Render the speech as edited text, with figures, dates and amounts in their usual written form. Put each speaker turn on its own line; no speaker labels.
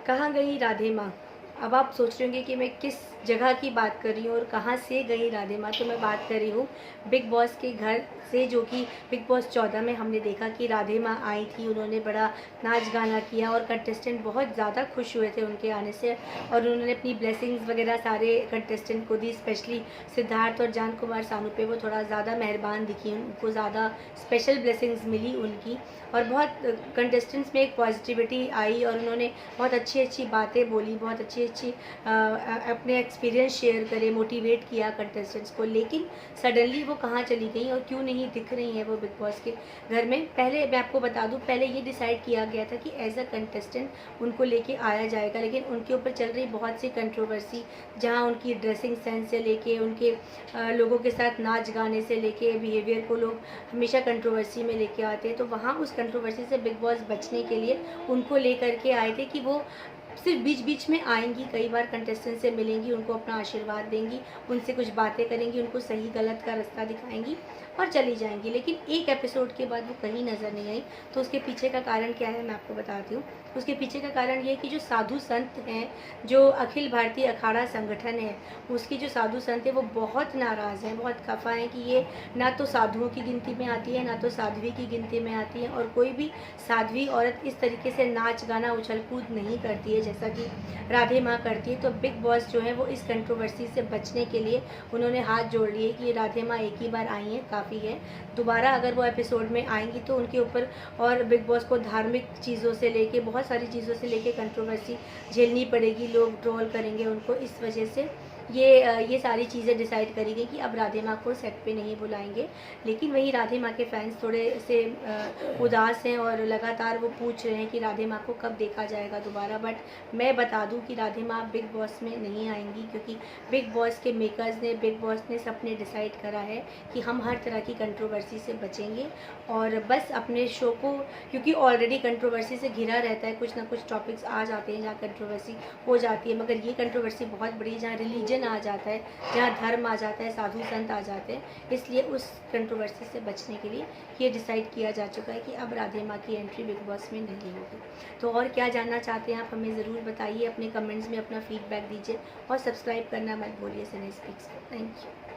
कहाँ गई राधे माँ। अब आप सोच रहे होंगे कि मैं किस जगह की बात कर रही हूँ और कहाँ से गई राधे माँ। तो मैं बात कर रही हूँ बिग बॉस के घर से, जो कि बिग बॉस 14 में हमने देखा कि राधे माँ आई थी। उन्होंने बड़ा नाच गाना किया और कंटेस्टेंट बहुत ज़्यादा खुश हुए थे उनके आने से, और उन्होंने अपनी ब्लेसिंग्स वगैरह सारे कंटेस्टेंट को दी। स्पेशली सिद्धार्थ और जान कुमार सानू पे वो थोड़ा ज़्यादा मेहरबान दिखी, उनको ज़्यादा स्पेशल ब्लेसिंग्स मिली उनकी। और बहुत कंटेस्टेंट्स में एक पॉजिटिविटी आई और उन्होंने बहुत अच्छी अच्छी बातें बोली, बहुत अच्छी अच्छी अपने एक्सपीरियंस शेयर करे, मोटिवेट किया कंटेस्टेंट्स को। लेकिन सडनली वो कहाँ चली गई और क्यों नहीं दिख रही हैं वो बिग बॉस के घर में। पहले मैं आपको बता दूं, पहले ये डिसाइड किया गया था कि एज अ कंटेस्टेंट उनको लेके आया जाएगा, लेकिन उनके ऊपर चल रही बहुत सी कंट्रोवर्सी, जहाँ उनकी ड्रेसिंग सेंस से लेके उनके लोगों के साथ नाच गाने से लेके बिहेवियर को लोग हमेशा कंट्रोवर्सी में लेके आते हैं। तो वहाँ उस कंट्रोवर्सी से बिग बॉस बचने के लिए उनको लेकर के आए थे कि वो सिर्फ बीच बीच में आएंगी, कई बार कंटेस्टेंट से मिलेंगी, उनको अपना आशीर्वाद देंगी, उनसे कुछ बातें करेंगी, उनको सही गलत का रास्ता दिखाएंगी और चली जाएंगी। लेकिन एक एपिसोड के बाद वो कहीं नज़र नहीं आई। तो उसके पीछे का कारण क्या है मैं आपको बताती हूँ। उसके पीछे का कारण ये है कि जो साधु संत हैं, जो अखिल भारतीय अखाड़ा संगठन है, उसकी जो साधु संत है वो बहुत नाराज़ हैं, बहुत खफा हैं कि ये ना तो साधुओं की गिनती में आती है, ना तो साध्वी की गिनती में आती है, और कोई भी साध्वी औरत इस तरीके से नाच गाना उछल कूद नहीं करती है जैसा कि राधे माँ करती है। तो बिग बॉस जो है वो इस कंट्रोवर्सी से बचने के लिए उन्होंने हाथ जोड़ लिए कि राधे माँ एक ही बार आई हैं, काफ़ी है। दोबारा अगर वो एपिसोड में आएंगी तो उनके ऊपर और बिग बॉस को धार्मिक चीज़ों से लेके, बहुत सारी चीज़ों से लेके कंट्रोवर्सी झेलनी पड़ेगी, लोग ट्रोल करेंगे उनको। इस वजह से ये सारी चीज़ें डिसाइड करी गई कि अब राधे माँ को सेट पे नहीं बुलाएंगे। लेकिन वही राधे माँ के फैंस थोड़े से उदास हैं और लगातार वो पूछ रहे हैं कि राधे माँ को कब देखा जाएगा दोबारा। बट मैं बता दूं कि राधे माँ बिग बॉस में नहीं आएंगी, क्योंकि बिग बॉस के मेकर्स ने, बिग बॉस ने सबने डिसाइड करा है कि हम हर तरह की कंट्रोवर्सी से बचेंगे और बस अपने शो को, क्योंकि ऑलरेडी कंट्रोवर्सी से घिरा रहता है, कुछ ना कुछ टॉपिक्स आ जाते हैं जहाँ कंट्रोवर्सी हो जाती है। मगर ये कंट्रोवर्सी बहुत बड़ी है, जहाँ रिलीजन आ जाता है, जहाँ धर्म आ जाता है, साधु संत आ जाते हैं। इसलिए उस कंट्रोवर्सी से बचने के लिए ये डिसाइड किया जा चुका है कि अब राधे माँ की एंट्री बिग बॉस में नहीं होगी। तो और क्या जानना चाहते हैं आप, हमें ज़रूर बताइए, अपने कमेंट्स में अपना फीडबैक दीजिए और सब्सक्राइब करना मत भूलिए सनी स्पीक्स को। Thank you.